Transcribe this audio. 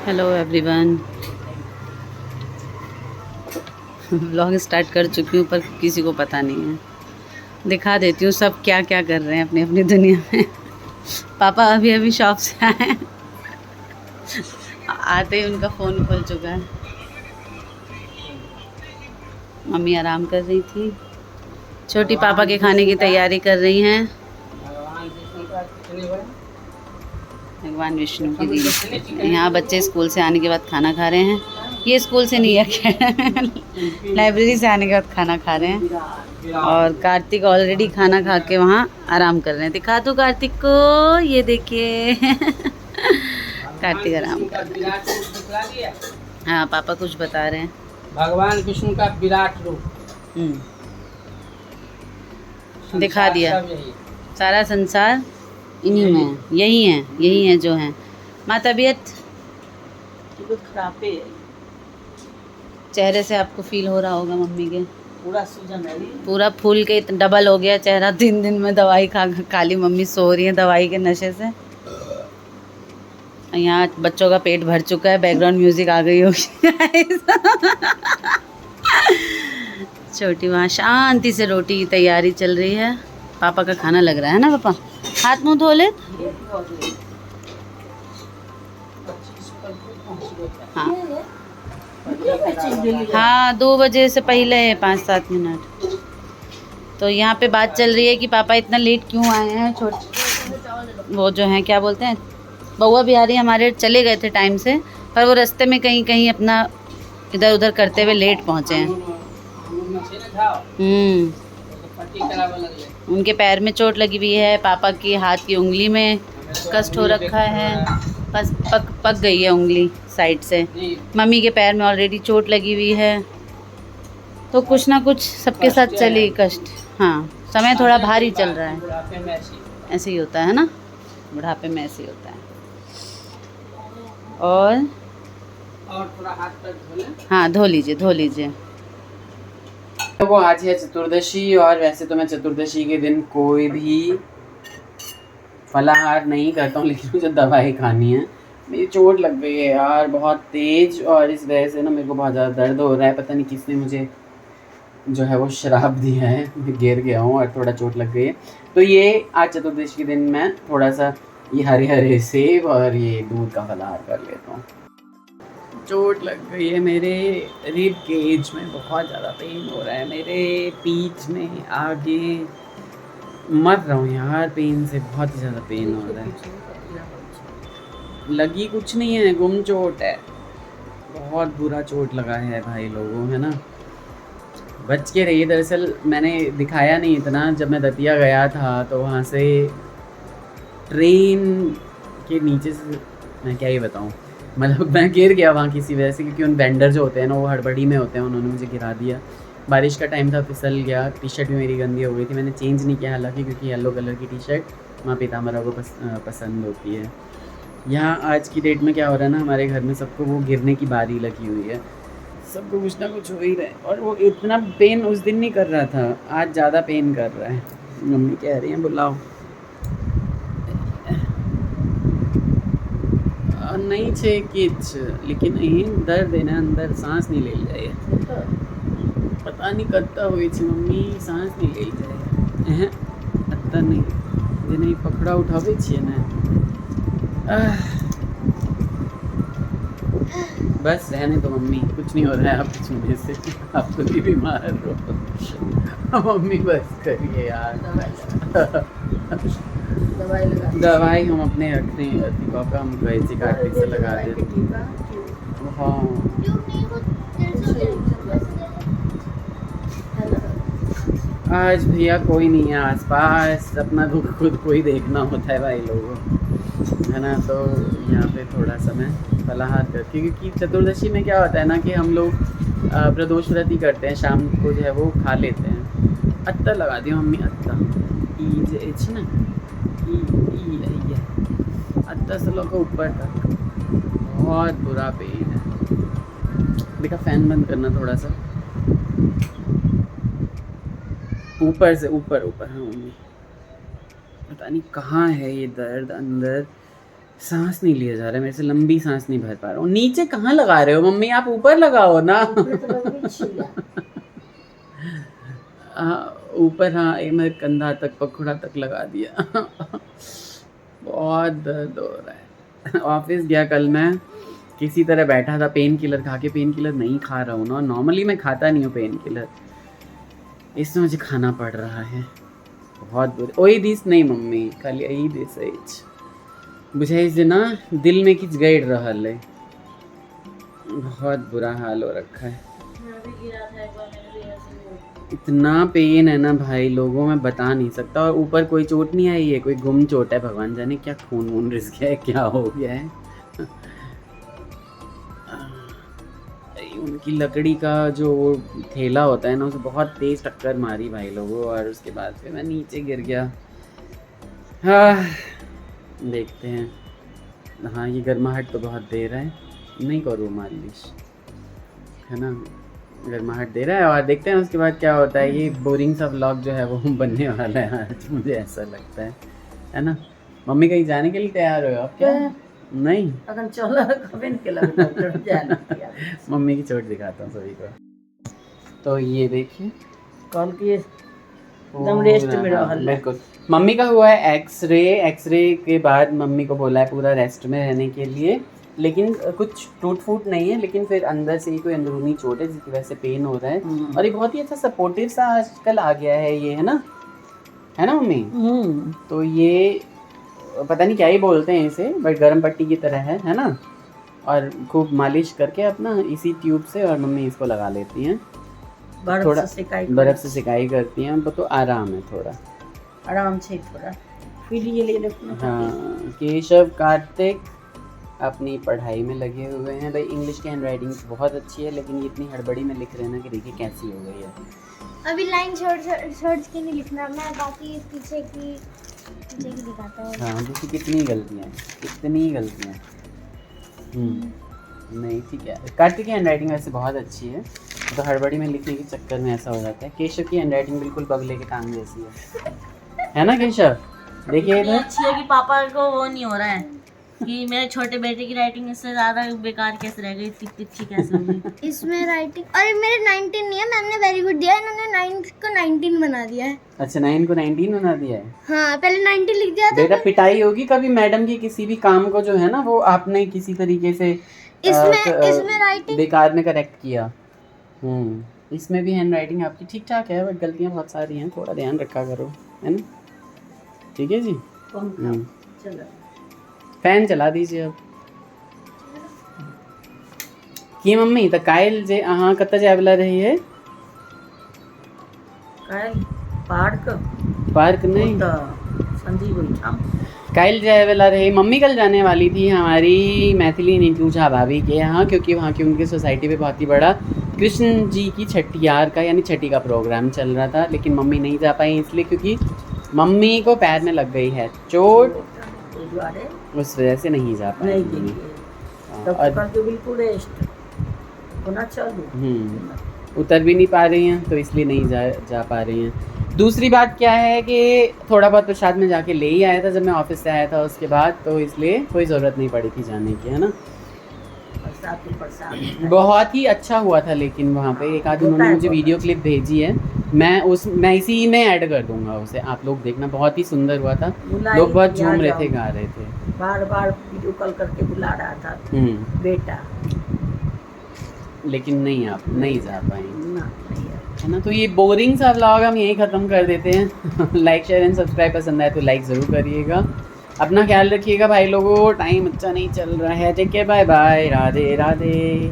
Hello everyone. Vlog start कर चुकी हूँ पर किसी को पता नहीं है। दिखा देती हूँ सब क्या क्या कर रहे हैं अपनी अपनी दुनिया में। पापा अभी अभी शॉप से आए, आते ही उनका फ़ोन खुल चुका है। मम्मी आराम कर रही थी, छोटी पापा के खाने की तैयारी कर रही हैं। भगवान विष्णु की दी। यहाँ बच्चे स्कूल से आने के बाद खाना खा रहे हैं। ये स्कूल से नहीं है, लाइब्रेरी से आने के बाद खाना खा रहे हैं। और कार्तिक ऑलरेडी खाना खा के वहाँ आराम कर रहे हैं। दिखा दूँ कार्तिक को, ये देखिए। कार्तिक आराम कर रहे हैं। हाँ पापा कुछ बता रहे हैं। भगवान विष्णु का विराट रूप दिखा दिया। सारा संसार इन्हीं में है, यही है जो है। माँ तबीयत कुछ खराब है, चेहरे से आपको फील हो रहा होगा मम्मी के। पूरा सूजन है, पूरा फूल के डबल हो गया चेहरा। 3 दिन में दवाई खा काली मम्मी सो रही है दवाई के नशे से। यहाँ बच्चों का पेट भर चुका है, बैकग्राउंड म्यूजिक आ गई होगी। छोटी वहाँ शांति से रोटी की तैयारी चल रही है। पापा का खाना लग रहा है ना पापा। हाथ मुँह धो ले। हाँ हाँ 2 बजे से पहले है 5-7 मिनट। तो यहाँ पे बात चल रही है कि पापा इतना लेट क्यों आए हैं। वो जो हैं क्या बोलते हैं, बउआ बिहारी हमारे चले गए थे टाइम से, पर वो रास्ते में कहीं कहीं अपना इधर उधर करते हुए लेट पहुँचे हैं। उनके पैर में चोट लगी हुई है, पापा की हाथ की उंगली में कष्ट हो रखा है, बस पक गई है उंगली साइड से। मम्मी के पैर में ऑलरेडी चोट लगी हुई है। तो कुछ ना कुछ सबके साथ चली कष्ट। हाँ समय थोड़ा भारी चल रहा है। ऐसे ही होता है ना, बुढ़ापे में ऐसे ही होता है। और थोड़ा हाथ पैर धो लें। हाँ धो लीजिए। वो आज है चतुर्दशी, और वैसे तो मैं चतुर्दशी के दिन कोई भी फलाहार नहीं करता हूँ, लेकिन मुझे दवाई खानी है। मेरी चोट लग गई है यार बहुत तेज, और इस वजह से ना मेरे को बहुत ज़्यादा दर्द हो रहा है। पता नहीं किसने मुझे जो है वो शराब दिया है, मैं गिर गया हूँ और थोड़ा चोट लग गई है। तो ये आज चतुर्दशी के दिन मैं थोड़ा सा ये हरे सेब और ये दूध का फलाहार कर लेता हूँ। चोट लग गई है मेरे रिब केज में, बहुत ज़्यादा पेन हो रहा है मेरे पीठ में आगे। मर रहा हूँ यार पेन से, बहुत ही ज़्यादा पेन हो रहा है। लगी कुछ नहीं है, गुम चोट है। बहुत बुरा चोट लगा है भाई लोगों, है ना। बच के रहिए। दरअसल मैंने दिखाया नहीं इतना, जब मैं दतिया गया था तो वहाँ से ट्रेन के नीचे से, मैं क्या ही बताऊँ, मतलब मैं गिर गया वहाँ किसी वजह से, क्योंकि उन वेंडर जो होते हैं ना वो हड़बड़ी में होते हैं, उन्होंने मुझे गिरा दिया। बारिश का टाइम था, फिसल गया। टी शर्ट भी मेरी गंदी हो गई थी, मैंने चेंज नहीं किया हालांकि, क्योंकि येलो कलर की टी शर्ट माँ पीताम्बरा को पसंद होती है। यहाँ आज की डेट में क्या हो रहा है ना, हमारे घर में सबको वो गिरने की बारी लगी हुई है, सबको कुछ ना कुछ हो ही रहा है। और वो इतना पेन उस दिन नहीं कर रहा था, आज ज़्यादा पेन कर रहा है। मम्मी कह रही हैं बुलाओ। नहीं छे किच, लेकिन અહીં દર્દ એના અંદર सांस नहीं ले जाए। पता नहीं कत्ता हुई थी मम्मी, सांस नहीं ले जाए। अत्ता नहीं जे नहीं पकड़ा उठावे छे ने। बस रहने तो मम्मी, कुछ नहीं हो रहा है आपके छूने से, आप खुद ही बीमार हो। मम्मी बस करिए यार। दवाई हम अपने रखते हैं, पापा हम गए थे कार्तिक से लगा देते। हाँ आज भैया कोई नहीं है आसपास, अपना दुख खुद को ही देखना होता है भाई लोगों, है ना। तो यहाँ पे थोड़ा सा मैं फलाहार करके, क्योंकि चतुर्दशी में क्या होता है ना कि हम लोग प्रदोष व्रत ही करते हैं, शाम को जो है वो खा लेते हैं। अत्ता लगा दियो मम्मी, अत्ता ई ना अत्ता से लोग ऊपर तक बहुत बुरा पेन है। देखा फैन बंद करना थोड़ा सा, ऊपर से ऊपर। हाँ मम्मी, पता नहीं कहाँ है ये दर्द अंदर, सांस नहीं लिया जा रहा है मेरे से, लंबी सांस नहीं भर पा रहा हूँ। नीचे कहाँ लगा रहे हो मम्मी, आप ऊपर लगाओ ना। ऊपर, हाँ ये मैं कंधा तक, पखुड़ा तक लगा दिया। बहुत दर्द हो रहा है। ऑफिस गया कल मैं, किसी तरह बैठा था, पेन किलर खा के, पेन किलर नहीं खा रहा हूँ ना, नॉर्मली मैं खाता नहीं हूँ पेन किलर, इसमें मुझे खाना पड़ रहा है। बहुत बुरे ओई दिस नहीं मम्मी, खाली यही दिस एज मुझे इस ना दिल में किच गड़ रहा है, बहुत बुरा हाल हो रखा है। इतना पेन है ना भाई लोगों में बता नहीं सकता, और ऊपर कोई चोट नहीं आई है, कोई गुम चोट है, भगवान जाने क्या खून वून रिस गया है, क्या हो गया है। उनकी लकड़ी का जो थैला होता है ना, उसे बहुत तेज टक्कर मारी भाई लोगों, और उसके बाद फिर मैं नीचे गिर गया। हाँ देखते हैं। हाँ ये गर्माहट तो बहुत दे रहा है, नहीं करूँ मालिश है ना, गर्माहट दे रहा है, और देखते हैं उसके बाद क्या होता है। ये बोरिंग सा व्लॉग जो है वो बनने वाला है आज, मुझे ऐसा लगता है ना। मम्मी कहीं जाने के लिए तैयार हो आप क्या? नहीं अगर चला कभी मम्मी की चोट दिखाता हूँ सभी को। तो ये देखिए कल की एकदम रेस्ट में रहल है। बिल्कुल, मम्मी का हुआ है एक्सरे के बाद मम्मी को बोला है पूरा रेस्ट में रहने के लिए, लेकिन कुछ टूट फूट नहीं है, लेकिन फिर अंदर से ही कोई अंदरूनी चोट है जिसकी वजह से पेन हो रहा है। और ये बहुत ही अच्छा सपोर्टिव सा आजकल आ गया है ये, है ना मम्मी? तो ये पता नहीं क्या ही बोलते हैं इसे, बट गर्म पट्टी की तरह है ना, और खूब मालिश करके अपना इसी ट्यूब से, और मम्मी इसको लगा लेती हैं, थोड़ा बर्फ से सिकाई करती हैं, तो आराम है, थोड़ा आराम से थोड़ा फिर ये ले लो। हाँ केशव कार्तिक अपनी पढ़ाई में लगे हुए हैं भाई। इंग्लिश की हैंडराइटिंग बहुत अच्छी है, लेकिन ये इतनी हड़बड़ी में लिख रहे हैं ना कि देखिए कैसी हो गई है। अभी लाइन छोड़ के नहीं लिखना, मैं बाकी पीछे की दिखाता हूँ। हाँ देखिए कितनी गलतियाँ नहीं ठीक है। कार्तिक की हैंडराइटिंग वैसे बहुत अच्छी है, तो हड़बड़ी में लिखने के चक्कर में ऐसा हो जाता है। केशव की हैंडराइटिंग बिल्कुल बगले के टांग जैसी है ना केशव? देखिए इधर अच्छी है कि पापा को वो नहीं हो रहा है कि मेरे छोटे बेटे की राइटिंग इससे ज़्यादा बेकार कैसे रह गई, इतनी अच्छी कैसे हो गई। इसमें राइटिंग, अरे मेरे 19 नहीं है, मैम ने वेरी गुड दिया है, इन्होंने 9 को 19 बना दिया है। अच्छा 9 को 19 बना दिया है। हाँ पहले 90 लिख दिया था। बेटा पिटाई होगी कभी मैडम की किसी भी काम को जो है ना, वो आपने किसी तरीके से इसमें राइटिंग बेकार में करेक्ट किया। इसमें भी हैंड राइटिंग आपकी ठीक ठाक है, बट गलतियाँ बहुत सारी हैं, थोड़ा ध्यान रखा करो, है ना? ठीक है जी। फैन चला दीजिए अब की मम्मी। तो कायल जे अहाँ कतऽ जाय वाला रही है? पार्क नहीं, संजीव ओहिठाम कायल जाए वाला रही मम्मी। कल जाने वाली थी हमारी मैथिली नीतू झा भाभी के यहाँ, क्योंकि वहाँ की उनकी सोसाइटी में बहुत ही बड़ा कृष्ण जी की छठियार का यानी छठी का प्रोग्राम चल रहा था, लेकिन मम्मी नहीं जा पाई इसलिए क्योंकि मम्मी को पैर में लग गई है चोट, उस वजह से नहीं जा पाई। बिल्कुल रेस्ट होना चाहिए। उतर भी नहीं पा रही हैं, तो इसलिए नहीं जा पा रही हैं। दूसरी बात क्या है कि थोड़ा बहुत प्रसाद में जाके ले ही आया था जब मैं ऑफिस से आया था उसके बाद, तो इसलिए कोई ज़रूरत नहीं पड़ी थी जाने की, है ना। बहुत ही अच्छा हुआ था, लेकिन वहाँ पे एक आध उन्होंने मुझे वीडियो क्लिप भेजी है, मैं इसी में ऐड कर दूंगा उसे, आप लोग देखना। बहुत ही सुंदर हुआ था, लोग बहुत झूम रहे थे, गा रहे थे, बार बार वीडियो कॉल करके बुला रहा था बेटा, लेकिन नहीं आप नहीं जा पाएंगे, है ना। तो ये बोरिंग सा व्लॉग हम यही ख़त्म कर देते हैं। लाइक शेयर एंड सब्सक्राइब पसंद आए तो लाइक ज़रूर करिएगा। अपना ख्याल रखिएगा भाई लोगों, टाइम अच्छा नहीं चल रहा है। Take care, bye bye, Radhe Radhe.